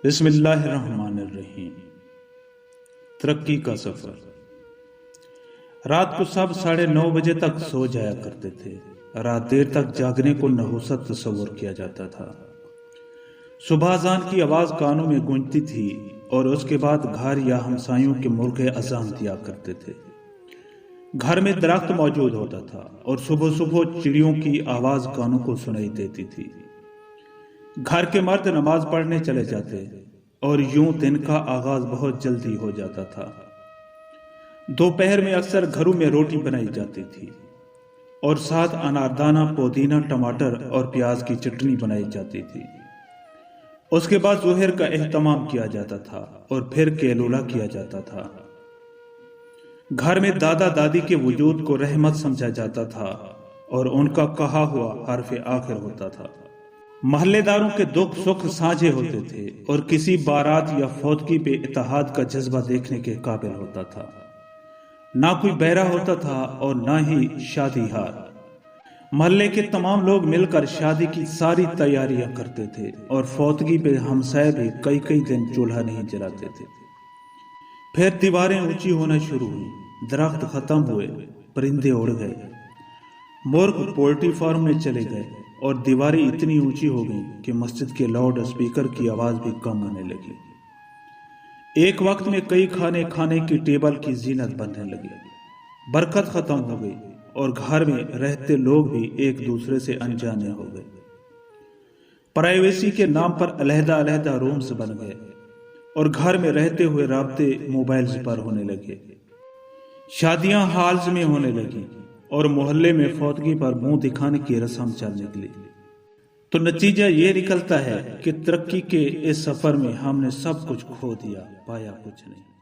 بسم اللہ الرحمن الرحیم۔ ترقی کا سفر۔ رات کو سب 9:30 بجے تک سو جایا کرتے تھے۔ رات دیر تک جاگنے کو نحوست تصور کیا جاتا تھا۔ صبح اذان کی آواز کانوں میں گونجتی تھی اور اس کے بعد گھر یا ہمسایوں کے مرغے اذان دیا کرتے تھے۔ گھر میں درخت موجود ہوتا تھا اور صبح صبح چڑیوں کی آواز کانوں کو سنائی دیتی تھی۔ گھر کے مرد نماز پڑھنے چلے جاتے اور یوں دن کا آغاز بہت جلدی ہو جاتا تھا۔ دوپہر میں اکثر گھروں میں روٹی بنائی جاتی تھی اور ساتھ اناردانہ، پودینہ، ٹماٹر اور پیاز کی چٹنی بنائی جاتی تھی۔ اس کے بعد ظہر کا اہتمام کیا جاتا تھا اور پھر کیلولا کیا جاتا تھا۔ گھر میں دادا دادی کے وجود کو رحمت سمجھا جاتا تھا اور ان کا کہا ہوا حرف آخر ہوتا تھا۔ محلے داروں کے دکھ سکھ سانجھے ہوتے تھے اور کسی بارات یا فوتگی پہ اتحاد کا جذبہ دیکھنے کے قابل ہوتا تھا۔ نہ کوئی بہرا ہوتا تھا اور نہ ہی شادی ہار۔ محلے کے تمام لوگ مل کر شادی کی ساری تیاریاں کرتے تھے اور فوتگی پہ ہمسائے بھی کئی دن چولہا نہیں جلاتے تھے۔ پھر دیواریں اونچی ہونا شروع ہوئی، درخت ختم ہوئے، پرندے اڑ گئے، مرغ پولٹری فارم میں چلے گئے اور دیواریں اتنی اونچی ہو گئیں کہ مسجد کے لاؤڈ اسپیکر کی آواز بھی کم ہونے لگی۔ ایک وقت میں کئی کھانے کی ٹیبل کی زینت بننے لگی۔ برکت ختم ہو گئی اور گھر میں رہتے لوگ بھی ایک دوسرے سے انجانے ہو گئے۔ پرائیویسی کے نام پر علیحدہ رومز بن گئے اور گھر میں رہتے ہوئے رابطے موبائلز پر ہونے لگے۔ شادیاں ہالز میں ہونے لگی اور محلے میں فوتگی پر منہ دکھانے کی رسم چل نکلی۔ تو نتیجہ یہ نکلتا ہے کہ ترقی کے اس سفر میں ہم نے سب کچھ کھو دیا، پایا کچھ نہیں۔